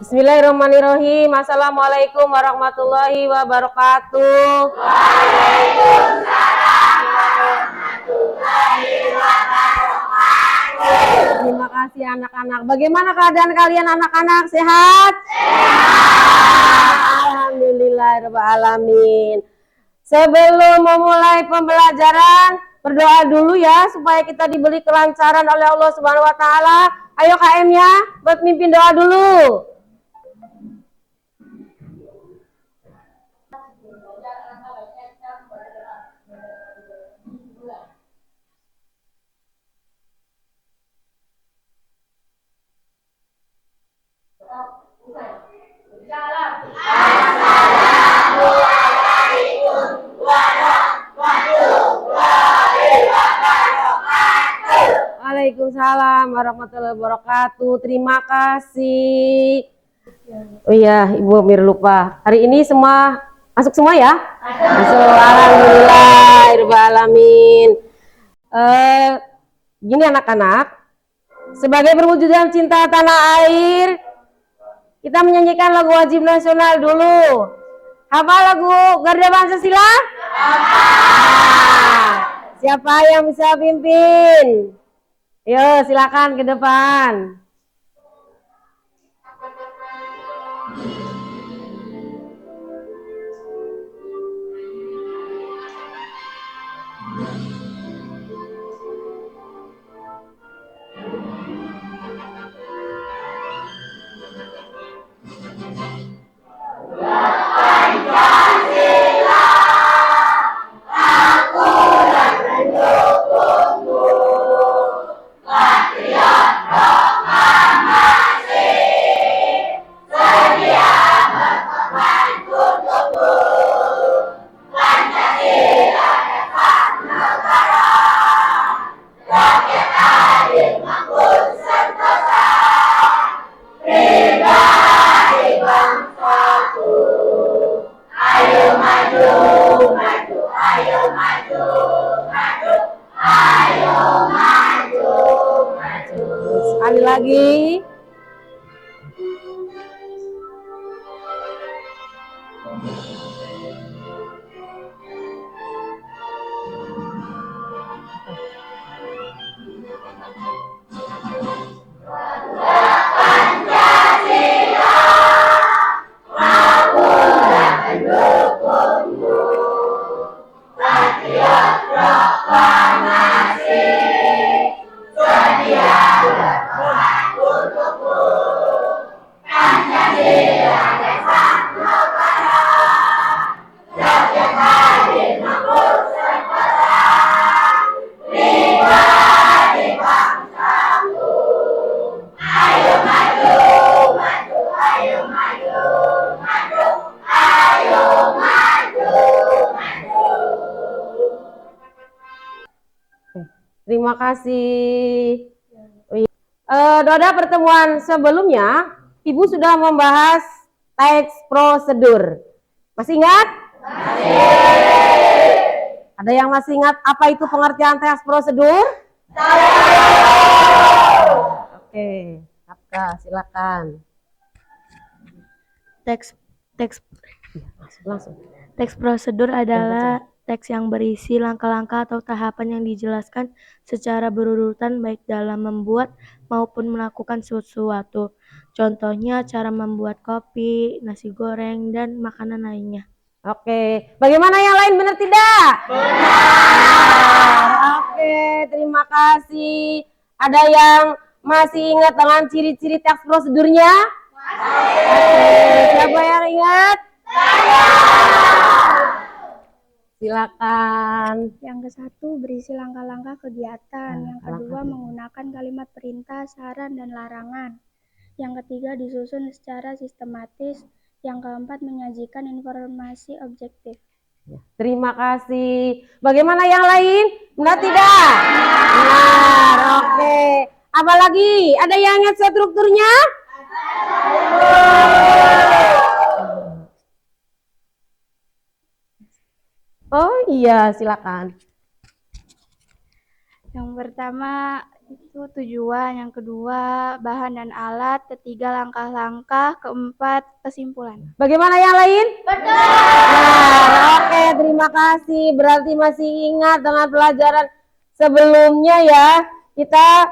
Bismillahirrahmanirrahim. Assalamualaikum warahmatullahi wabarakatuh. Waalaikumsalam warahmatullahi wabarakatuh. Terima kasih anak-anak. Bagaimana keadaan kalian anak-anak? Sehat? Sehat. Alhamdulillahirrahmanirrahim. Sebelum memulai pembelajaran, berdoa dulu ya supaya kita diberi kelancaran oleh Allah Subhanahu wa taala. Ayo KM ya, buat mimpin doa dulu. Assalamualaikum warahmatullahi wabarakatuh. Waalaikumsalam warahmatullahi wabarakatuh. Terima kasih. Oh iya, Ibu Mir lupa. Hari ini semua masuk semua ya? Masuk. Alhamdulillahirrahmanirrahim. Gini anak-anak, sebagai perwujudan cinta tanah air, kita menyanyikan lagu wajib nasional dulu. Hafal lagu Garda Pancasila? Hafal. Siapa yang bisa pimpin? Yo, silakan ke depan. Sekali lagi. Terima kasih. Pada pertemuan sebelumnya, Ibu sudah membahas teks prosedur. Masih ingat? Masih. Ada yang masih ingat apa itu pengertian teks prosedur? Oke, Kapka, silakan. Teks prosedur adalah teks yang berisi langkah-langkah atau tahapan yang dijelaskan secara berurutan baik dalam membuat maupun melakukan sesuatu. Contohnya cara membuat kopi, nasi goreng, dan makanan lainnya. Oke, bagaimana yang lain, benar tidak? Benar. Oke, terima kasih. Ada yang masih ingat dengan ciri-ciri teks prosedurnya? Masih. Siapa yang ingat? Silakan. Yang ke-1 berisi langkah-langkah kegiatan. Yang kedua menggunakan kalimat perintah, saran, dan larangan. Yang ketiga disusun secara sistematis. Yang keempat menyajikan informasi objektif. Terima kasih. Bagaimana yang lain? Benar tidak? Benar. Oke. Apalagi? Ada yang ingat strukturnya? Oh iya, silakan. Yang pertama Itu tujuan, yang kedua bahan dan alat, ketiga langkah-langkah, keempat kesimpulan. Bagaimana yang lain? Betul. Nah, oke, terima kasih. Berarti masih ingat dengan pelajaran sebelumnya ya. Kita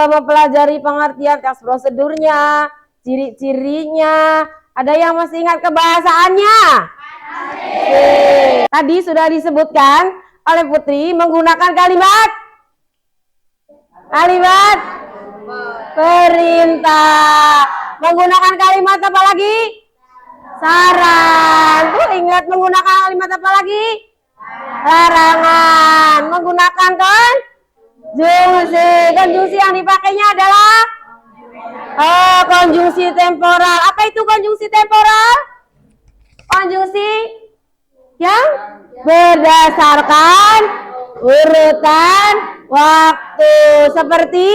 mempelajari pengertian teks prosedurnya, ciri-cirinya. Ada yang masih ingat kebahasaannya? Masih. Tadi sudah disebutkan oleh Putri menggunakan kalimat perintah. Menggunakan kalimat apa lagi? Saran. Tuh ingat menggunakan kalimat apa lagi? Larangan. Menggunakan konjungsi. Konjungsi yang dipakainya adalah konjungsi temporal. Apa itu konjungsi temporal? Konjungsi yang berdasarkan urutan waktu, seperti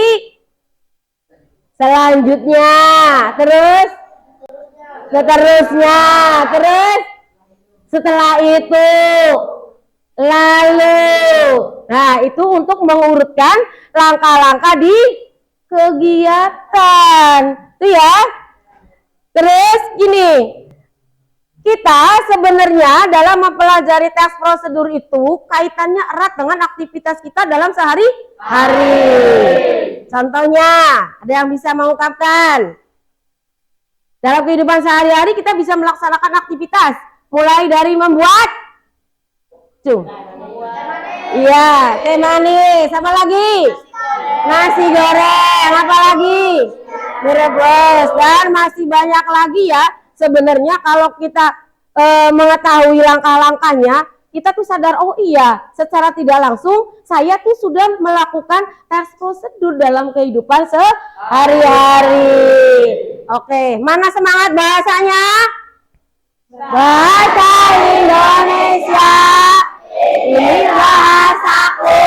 selanjutnya, terus seterusnya, terus setelah itu, lalu. Nah, itu untuk mengurutkan langkah-langkah di kegiatan. Itu ya. Terus gini, kita sebenarnya dalam mempelajari teks prosedur itu kaitannya erat dengan aktivitas kita dalam sehari-hari. Contohnya, ada yang bisa mengungkapkan? Dalam kehidupan sehari-hari kita bisa melaksanakan aktivitas mulai dari membuat teh manis, apa lagi? Nasi goreng, apa lagi? Merebus, dan masih banyak lagi ya. Sebenarnya kalau kita mengetahui langkah-langkahnya, kita tuh sadar, oh iya, secara tidak langsung saya tuh sudah melakukan teks prosedur dalam kehidupan sehari-hari. Oke, mana semangat bahasanya? Bahasa Indonesia, ini bahasaku,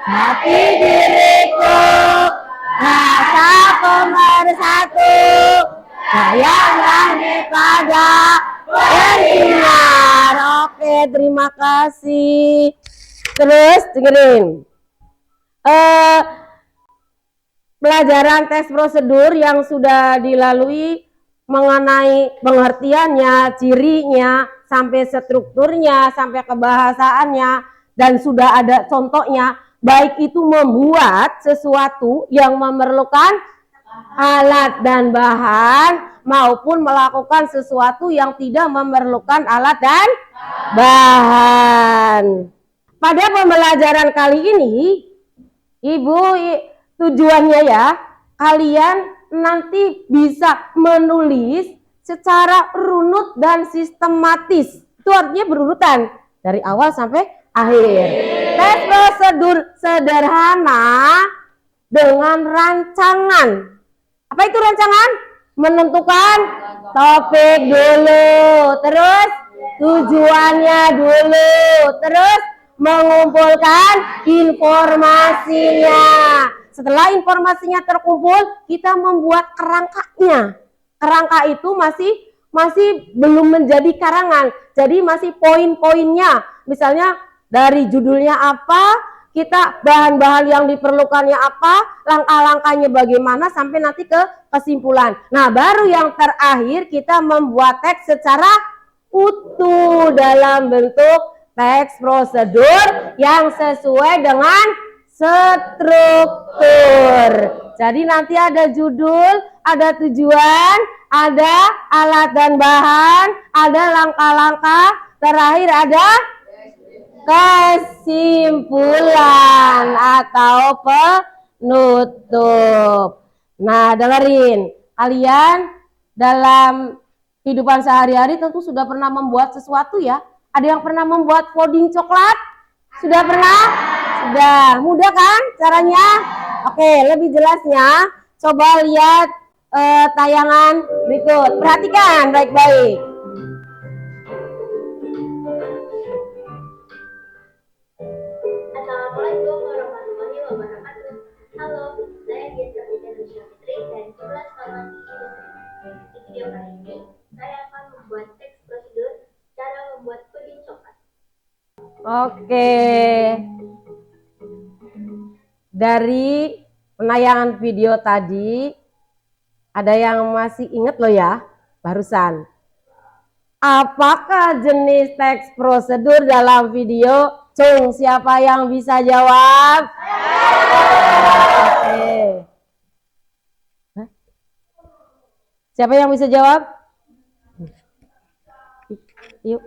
hati diriku, rasa pemersatu, sayanglah pada bersinar. Oke, terima kasih. Terus dengerin. Pelajaran teks prosedur yang sudah dilalui mengenai pengertiannya, cirinya, sampai strukturnya, sampai kebahasaannya, dan sudah ada contohnya, baik itu membuat sesuatu yang memerlukan alat dan bahan, maupun melakukan sesuatu yang tidak memerlukan alat dan bahan. Pada pembelajaran kali ini, Ibu, tujuannya ya, kalian nanti bisa menulis secara runut dan sistematis. Itu artinya berurutan dari awal sampai akhir. Teks prosedur sederhana dengan rancangan. Apa itu rancangan? Menentukan topik dulu, terus tujuannya dulu, terus mengumpulkan informasinya. Setelah informasinya terkumpul, kita membuat kerangkanya. Kerangka itu masih belum menjadi karangan, jadi masih poin-poinnya. Misalnya dari judulnya apa, kita bahan-bahan yang diperlukannya apa, langkah-langkahnya bagaimana, sampai nanti ke kesimpulan. Nah, baru yang terakhir kita membuat teks secara utuh dalam bentuk teks prosedur yang sesuai dengan struktur. Jadi nanti ada judul, ada tujuan, ada alat dan bahan, ada langkah-langkah, terakhir ada kesimpulan atau penutup. Nah, dengerin, kalian dalam kehidupan sehari-hari tentu sudah pernah membuat sesuatu ya. Ada yang pernah membuat puding coklat? Sudah pernah? Sudah. Mudah kan caranya? Oke, lebih jelasnya coba lihat tayangan berikut. Perhatikan baik-baik. Assalamualaikum warahmatullahi wabarakatuh. Halo, saya Gianca Fitri dari kelas Farmasi Industri. Di video kali ini, saya akan membuat teks prosedur cara membuat puding coklat. Oke. Dari penayangan video tadi, ada yang masih ingat loh ya, barusan. Apakah jenis teks prosedur dalam video? Cung, siapa yang bisa jawab? Oke. Hah? Siapa yang bisa jawab? Yuk.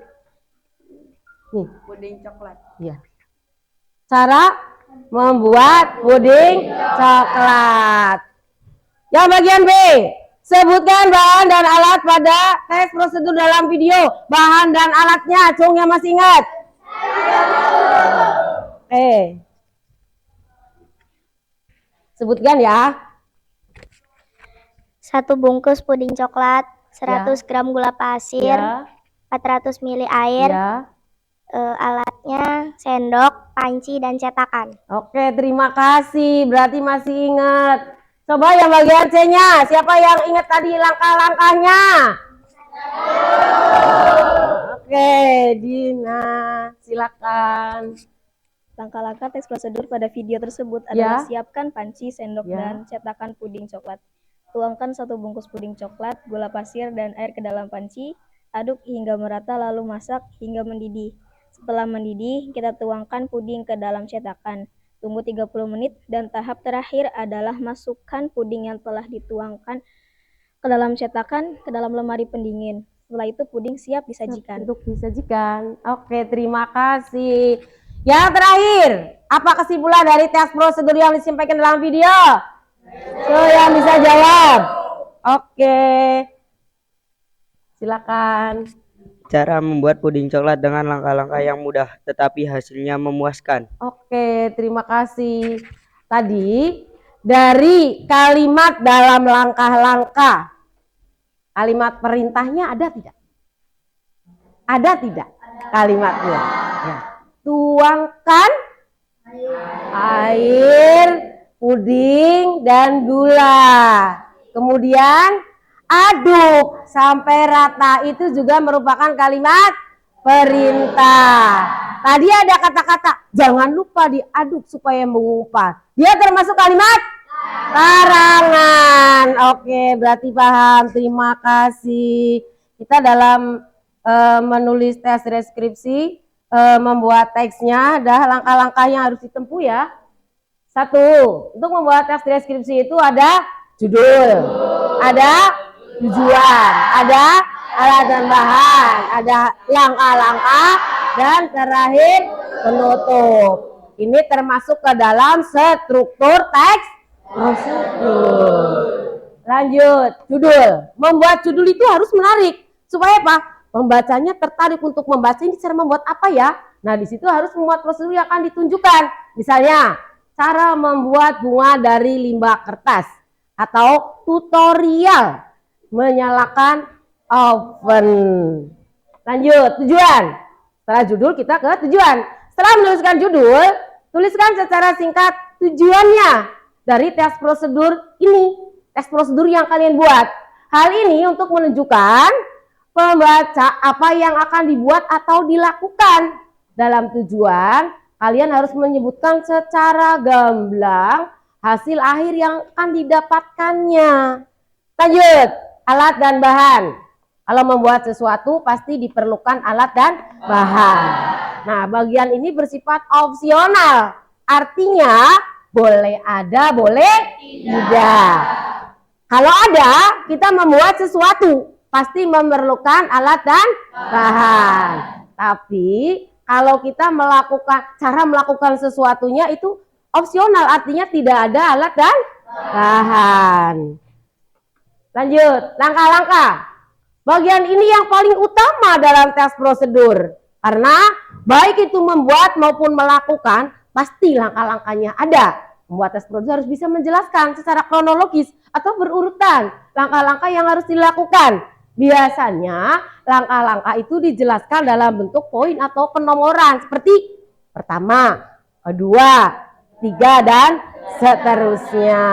Nih. Puding coklat. Iya. Cara membuat puding coklat. Yang bagian B, sebutkan bahan dan alat pada tes prosedur dalam video. Bahan dan alatnya, Cung yang masih ingat? Sebutkan ya. 1 bungkus puding coklat, 100 gram gula pasir, Ya. 400 ml air, Ya. alatnya sendok, panci, dan cetakan. Oke, terima kasih. Berarti masih ingat. Coba yang bagian C-nya. Siapa yang ingat tadi langkah-langkahnya? Oke, Dina. Silakan. Langkah-langkah teks prosedur pada video tersebut Ya. adalah siapkan panci, sendok, Ya. dan cetakan puding coklat. Tuangkan 1 bungkus puding coklat, gula pasir, dan air ke dalam panci. Aduk hingga merata lalu masak hingga mendidih. Setelah mendidih, kita tuangkan puding ke dalam cetakan. Tunggu 30 menit dan tahap terakhir adalah masukkan puding yang telah dituangkan ke dalam cetakan ke dalam lemari pendingin. Setelah itu puding siap disajikan. Untuk disajikan. Oke, terima kasih. Yang terakhir, apa kesimpulan dari teks prosedur yang disampaikan dalam video? So, yang bisa jawab. Oke. Silakan. Cara membuat puding coklat dengan langkah-langkah yang mudah tetapi hasilnya memuaskan. Oke, terima kasih. Tadi dari kalimat dalam langkah-langkah, kalimat perintahnya ada tidak? Ada tidak kalimatnya? Ya. Tuangkan air, puding, dan gula. Kemudian aduk sampai rata, itu juga merupakan kalimat perintah. Tadi ada kata-kata jangan lupa diaduk supaya mengumpal. Dia termasuk kalimat larangan. Oke, berarti paham. Terima kasih. Kita dalam menulis tes deskripsi, membuat teksnya ada langkah-langkah yang harus ditempuh ya. 1, untuk membuat teks deskripsi itu ada judul, ada tujuan, ada alat dan bahan, ada langkah-langkah, dan terakhir penutup. Ini termasuk ke dalam struktur teks prosedur. Lanjut, judul. Membuat judul itu harus menarik. Supaya apa? Pembacanya tertarik untuk membaca ini cara membuat apa ya? Nah, di situ harus membuat prosedur yang akan ditunjukkan. Misalnya, cara membuat bunga dari limbah kertas atau tutorial menyalakan oven. Lanjut, tujuan. Setelah judul kita ke tujuan. Setelah menuliskan judul, tuliskan secara singkat tujuannya dari tes prosedur ini, tes prosedur yang kalian buat. Hal ini untuk menunjukkan pembaca apa yang akan dibuat atau dilakukan. Dalam tujuan, kalian harus menyebutkan secara gamblang hasil akhir yang akan didapatkannya. Lanjut, alat dan bahan. Kalau membuat sesuatu pasti diperlukan alat dan bahan. Nah, bagian ini bersifat opsional. Artinya boleh ada, boleh tidak. Kalau ada, kita membuat sesuatu pasti memerlukan alat dan bahan. Tapi kalau kita cara melakukan sesuatunya itu opsional, artinya tidak ada alat dan bahan. Lanjut, langkah-langkah. Bagian ini yang paling utama dalam tes prosedur. Karena baik itu membuat maupun melakukan, pasti langkah-langkahnya ada. Membuat tes prosedur harus bisa menjelaskan secara kronologis atau berurutan langkah-langkah yang harus dilakukan. Biasanya langkah-langkah itu dijelaskan dalam bentuk poin atau penomoran seperti pertama, kedua, 3, dan seterusnya.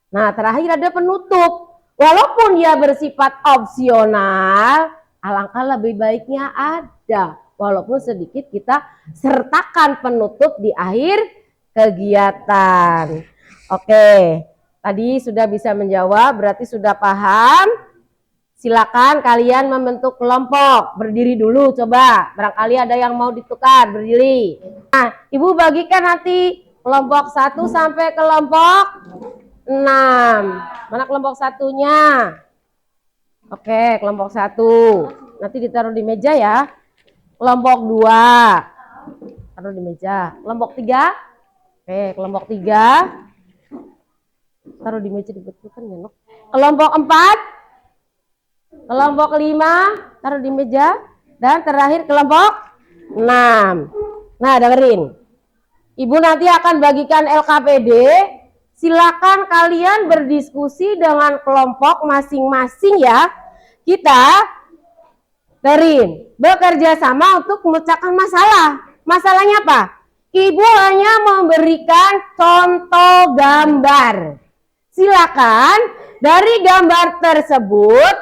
Nah, terakhir ada penutup. Walaupun dia bersifat opsional, alangkah lebih baiknya ada. Walaupun sedikit kita sertakan penutup di akhir kegiatan. Oke, tadi sudah bisa menjawab, berarti sudah paham. Silakan kalian membentuk kelompok. Berdiri dulu coba. Barangkali ada yang mau ditukar, berdiri. Nah, Ibu bagikan nanti kelompok 1 sampai kelompok 6. Mana kelompok satunya? Oke, kelompok 1. Nanti ditaruh di meja ya. Kelompok 2. Taruh di meja. Kelompok 3. Oke, kelompok 3. Taruh di meja dibetulkan ya, Nok. Kelompok 4. Kelompok 5. Taruh di meja. Dan terakhir kelompok 6. Nah, dengerin. Ibu nanti akan bagikan LKPD. Silakan kalian berdiskusi dengan kelompok masing-masing ya. Kita bekerja sama untuk memecahkan masalah. Masalahnya apa? Ibu hanya memberikan contoh gambar. Silakan dari gambar tersebut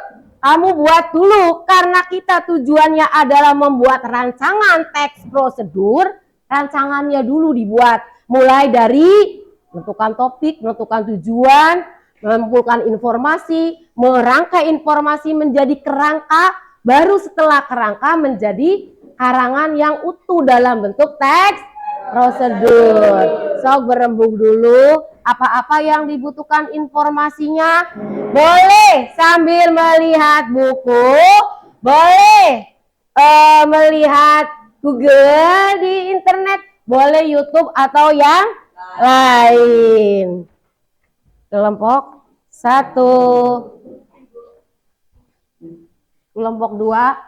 kamu buat dulu, karena kita tujuannya adalah membuat rancangan teks prosedur. Rancangannya dulu dibuat, mulai dari menentukan topik, menentukan tujuan, mengumpulkan informasi, merangkai informasi menjadi kerangka, baru setelah kerangka menjadi karangan yang utuh dalam bentuk teks prosedur. Sok berembuk dulu, apa-apa yang dibutuhkan informasinya, boleh sambil melihat buku, boleh melihat Google di internet, boleh YouTube atau yang lain. Kelompok 1, kelompok 2.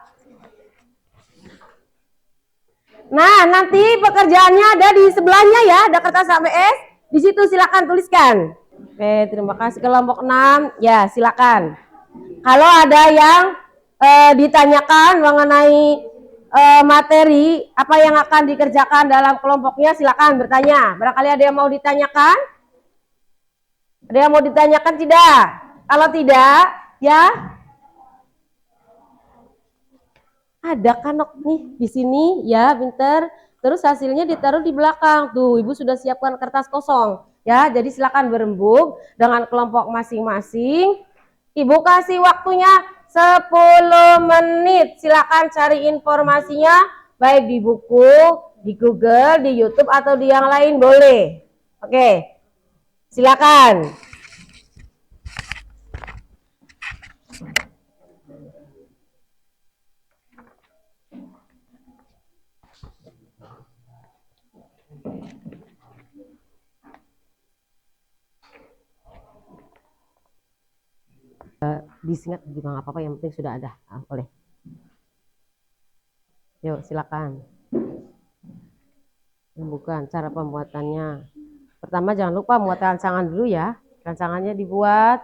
Nah, nanti pekerjaannya ada di sebelahnya ya, ada kertas ABS. Di situ silakan tuliskan. Oke, terima kasih. Kelompok 6, ya silakan. Kalau ada yang ditanyakan mengenai materi apa yang akan dikerjakan dalam kelompoknya, silakan bertanya. Barangkali ada yang mau ditanyakan? Ada yang mau ditanyakan tidak? Kalau tidak, ya ada kanok nih di sini ya, pinter. Terus hasilnya ditaruh di belakang. Tuh, Ibu sudah siapkan kertas kosong ya. Jadi silakan berembuk dengan kelompok masing-masing. Ibu kasih waktunya 10 menit. Silakan cari informasinya baik di buku, di Google, di YouTube atau di yang lain boleh. Oke. Silakan. Disingkat juga nggak apa-apa, yang penting sudah ada. Boleh. Yuk silakan. Bukan cara pembuatannya. Pertama jangan lupa membuat rancangan dulu ya. Rancangannya dibuat,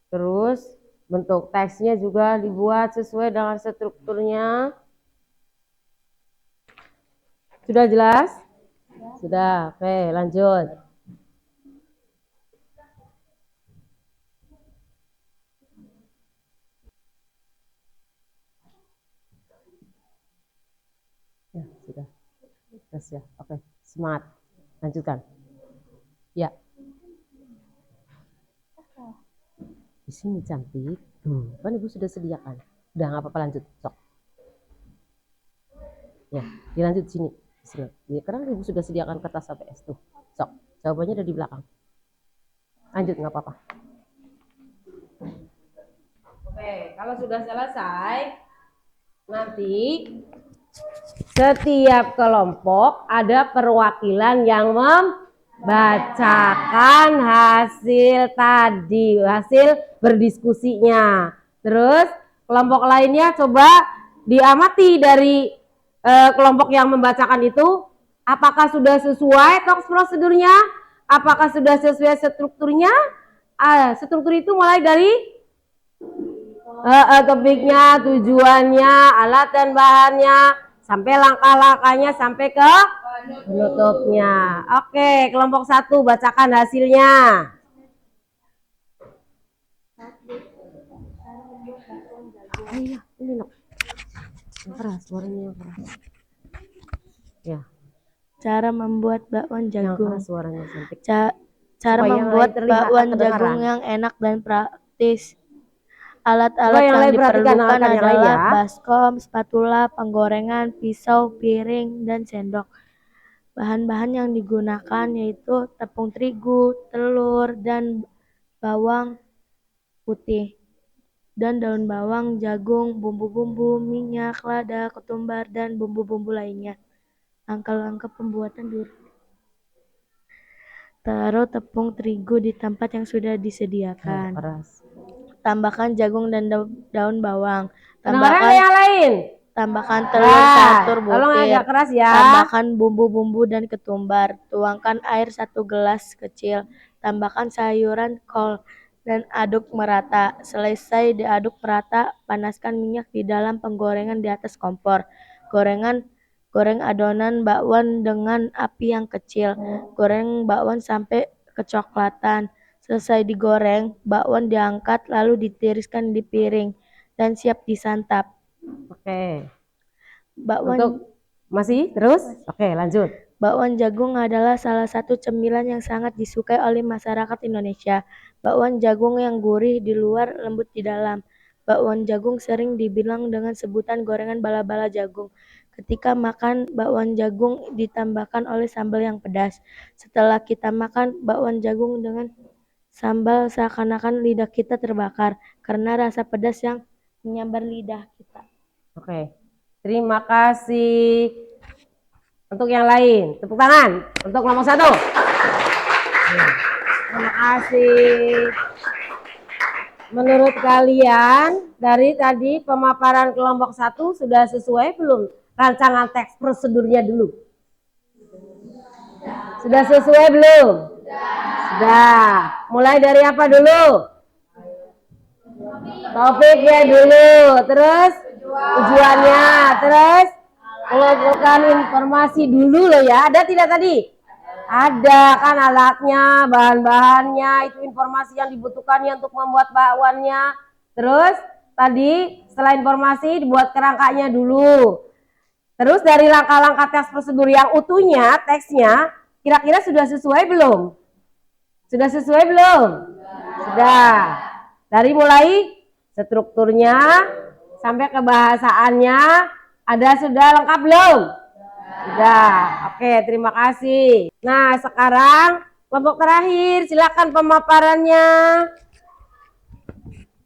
terus bentuk teksnya juga dibuat sesuai dengan strukturnya. Sudah jelas? Sudah. Oke, lanjut. Ya, sudah. Terus ya. Oke, semangat. Lanjutkan. Ya. Di sini cantik. Kan Ibu sudah sediakan. Udah nggak apa-apa, lanjut. Sok. Ya, dilanjut sini. Ya, karena Ibu sudah sediakan kertas ABS tuh. Sok. Jawabannya ada di belakang. Lanjut, nggak apa-apa. Oke, kalau sudah selesai, nanti setiap kelompok ada perwakilan yang membacakan hasil tadi, hasil berdiskusinya. Terus kelompok lainnya coba diamati dari kelompok yang membacakan itu, apakah sudah sesuai teks prosedurnya, apakah sudah sesuai strukturnya. Struktur itu mulai dari topiknya, tujuannya, alat dan bahannya, sampai langkah-langkahnya, sampai ke penutupnya. Oke, kelompok 1 bacakan hasilnya. Iya, ini loh. Keras, suaranya yang keras. Ya. Cara membuat bakwan Yang jagung. keras suaranya cantik. Cara supaya yang membuat lain terlihat bakwan kedengaran. jagung yang enak dan praktis. Coba Alat-alat yang yang lain perhatikan, diperlukan dengarkan yang lain adalah ya. baskom, spatula, penggorengan, pisau, piring, dan sendok. Bahan-bahan yang digunakan yaitu tepung terigu, telur, dan bawang putih, dan daun bawang, jagung, bumbu-bumbu, minyak, lada, ketumbar, dan bumbu-bumbu lainnya. Langkah-langkah pembuatan taruh tepung terigu di tempat yang sudah disediakan. Keras. Tambahkan jagung dan daun bawang. Kedengaran nggak yang lain? Tambahkan telur catur tolong butir. agak keras ya. Tambahkan bumbu-bumbu dan ketumbar. Tuangkan air 1 gelas kecil. Tambahkan sayuran kol dan aduk merata. Selesai diaduk merata, panaskan minyak di dalam penggorengan di atas kompor. Goreng adonan bakwan dengan api yang kecil. Goreng bakwan sampai kecoklatan. Selesai digoreng, bakwan diangkat lalu ditiriskan di piring dan siap disantap. Oke. Bakwan Masih terus? Oke, lanjut. Bakwan jagung adalah salah satu cemilan yang sangat disukai oleh masyarakat Indonesia. Bakwan jagung yang gurih di luar, lembut di dalam. Bakwan jagung sering dibilang dengan sebutan gorengan bala-bala jagung. Ketika makan, bakwan jagung ditambahkan oleh sambal yang pedas. Setelah kita makan bakwan jagung dengan sambal, seakan-akan lidah kita terbakar karena rasa pedas yang menyambar lidah kita. Oke. Terima kasih. Untuk yang lain, tepuk tangan untuk kelompok 1. Terima kasih. Menurut kalian dari tadi pemaparan kelompok 1 sudah sesuai belum rancangan teks prosedurnya dulu? Sudah sesuai belum? Sudah. Mulai dari apa dulu? Topiknya dulu, terus tujuannya, terus kelompokkan informasi dulu loh ya. Ada tidak tadi? Ada kan alatnya, bahan-bahannya, itu informasi yang dibutuhkannya untuk membuat bakwannya. Terus tadi setelah informasi dibuat kerangkanya dulu. Terus dari langkah-langkah teks prosedur yang utuhnya, teksnya, kira-kira sudah sesuai belum? Sudah sesuai belum? Sudah. Dari mulai strukturnya sampai kebahasaannya, ada sudah lengkap belum? Sudah. Oke, terima kasih. Nah, sekarang kelompok terakhir, silakan pemaparannya.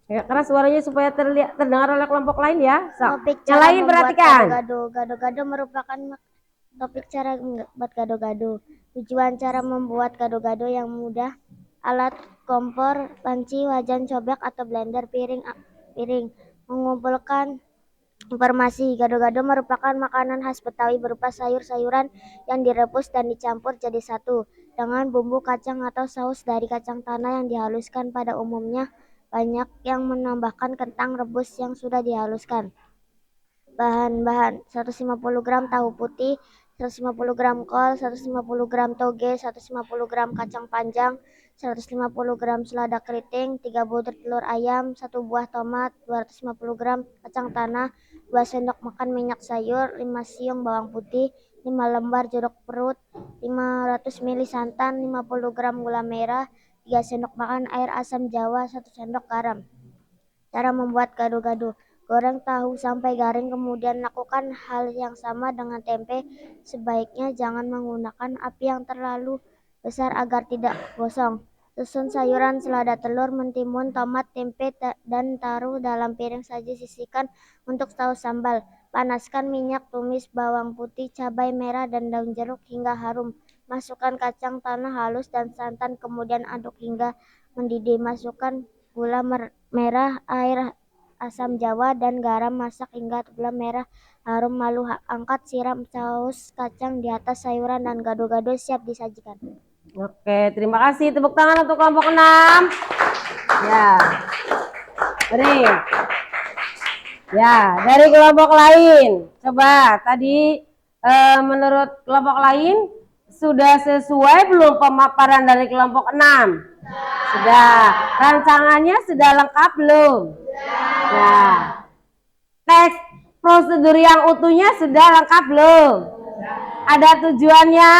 Ya, keras suaranya supaya terdengar oleh kelompok lain ya. Topik yang lain perhatikan. Gado-gado merupakan topik cara membuat gado-gado. Tujuan cara membuat gado-gado yang mudah. Alat kompor, panci, wajan, cobek atau blender, piring. Mengumpulkan informasi. Gado-gado merupakan makanan khas Betawi berupa sayur-sayuran yang direbus dan dicampur jadi satu dengan bumbu kacang atau saus dari kacang tanah yang dihaluskan. Pada umumnya banyak yang menambahkan kentang rebus yang sudah dihaluskan. Bahan-bahan 150 gram tahu putih, 150 gram kol, 150 gram toge, 150 gram kacang panjang, 150 gram selada keriting, 3 butir telur ayam, 1 buah tomat, 250 gram kacang tanah, 2 sendok makan minyak sayur, 5 siung bawang putih, 5 lembar jeruk perut, 500 ml santan, 50 gram gula merah, 3 sendok makan air asam jawa, 1 sendok garam. Cara membuat gado-gado. Goreng tahu sampai garing, kemudian lakukan hal yang sama dengan tempe. Sebaiknya jangan menggunakan api yang terlalu besar agar tidak gosong. Susun sayuran, selada, telur, mentimun, tomat, tempe, dan taruh dalam piring saji. Sisihkan untuk saus sambal. Panaskan minyak, tumis bawang putih, cabai merah, dan daun jeruk hingga harum. Masukkan kacang tanah halus dan santan, kemudian aduk hingga mendidih. Masukkan gula merah, air asam jawa, dan garam. Masak hingga gula merah harum, lalu angkat, siram saus kacang di atas sayuran dan gado-gado siap disajikan. Oke, terima kasih. Tepuk tangan untuk kelompok 6. Ya. Dari kelompok lain. Coba tadi menurut kelompok lain sudah sesuai belum pemaparan dari kelompok 6? Sudah. Rancangannya sudah lengkap belum? Nah, teks prosedur yang utuhnya sudah lengkap belum? Ada tujuannya?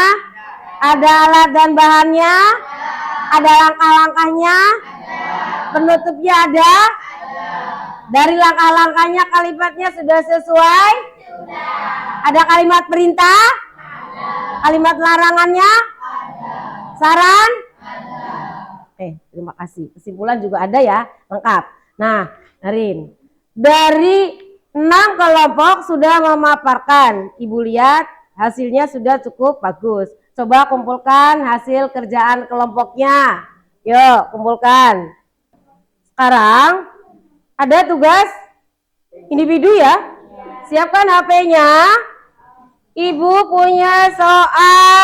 Ada alat dan bahannya? Ada langkah-langkahnya? Penutupnya ada? Dari langkah-langkahnya kalimatnya sudah sesuai? Ada kalimat perintah? Kalimat larangannya? Saran? Terima kasih. Kesimpulan juga ada ya, lengkap. Nah, Narin, dari 6 kelompok sudah memaparkan. Ibu lihat hasilnya sudah cukup bagus. Coba kumpulkan hasil kerjaan kelompoknya. Yuk, kumpulkan. Sekarang ada tugas individu ya. Siapkan HP-nya. Ibu punya soal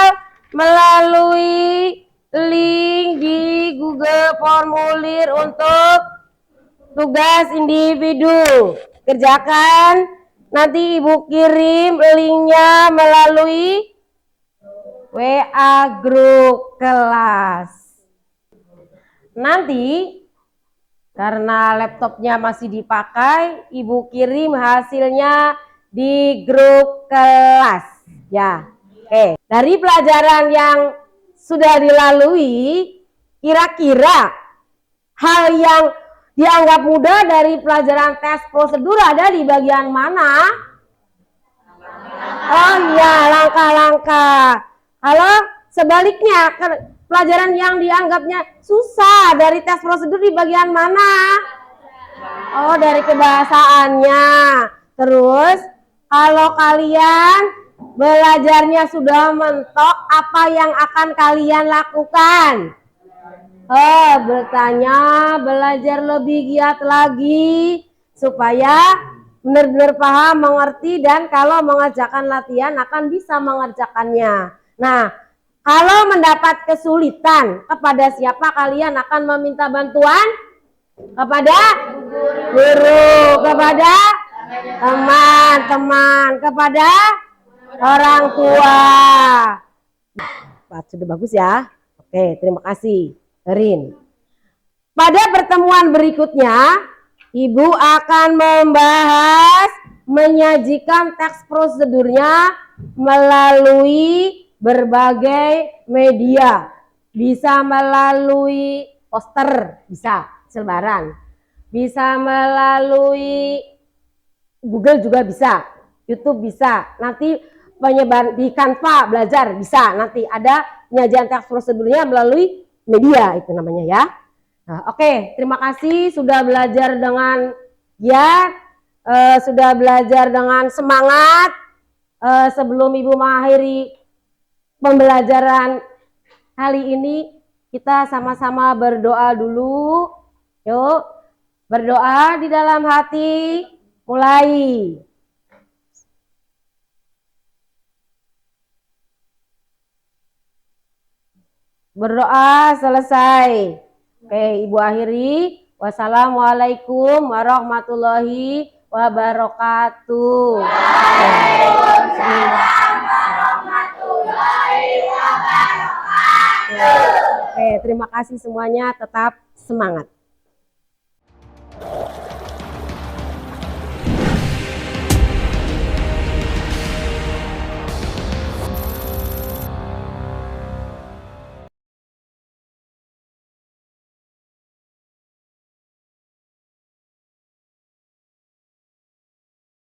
melalui link di Google Formulir untuk tugas individu. Kerjakan, nanti Ibu kirim linknya melalui WA grup kelas. Nanti karena laptopnya masih dipakai, Ibu kirim hasilnya di grup kelas. Ya, oke. Dari pelajaran yang sudah dilalui, kira-kira hal yang dianggap mudah dari pelajaran tes prosedur ada di bagian mana? Oh iya, langkah-langkah. Kalau sebaliknya, pelajaran yang dianggapnya susah dari tes prosedur di bagian mana? Oh, dari kebahasaannya. Terus, kalau kalian belajarnya sudah mentok, apa yang akan kalian lakukan? Bertanya, belajar lebih giat lagi supaya benar-benar paham, mengerti, dan kalau mengerjakan latihan akan bisa mengerjakannya. Nah, kalau mendapat kesulitan, kepada siapa kalian akan meminta bantuan? Kepada guru, kepada teman-teman, kepada orang tua. Sudah bagus ya. Oke, terima kasih. Rin. Pada pertemuan berikutnya, Ibu akan membahas menyajikan teks prosedurnya melalui berbagai media. Bisa melalui poster, bisa selebaran. Bisa melalui Google juga bisa, YouTube bisa. Nanti penyebar di Canva belajar bisa. Nanti ada penyajian teks prosedurnya melalui media, itu namanya ya. Nah, oke, terima kasih sudah belajar dengan giat, sudah belajar dengan semangat. Sebelum Ibu mengakhiri pembelajaran kali ini, kita sama-sama berdoa dulu. Yuk, berdoa di dalam hati, mulai. Berdoa selesai. Oke, Ibu akhiri. Wassalamualaikum warahmatullahi wabarakatuh. Waalaikumsalam warahmatullahi wabarakatuh. Oke, terima kasih semuanya. Tetap semangat.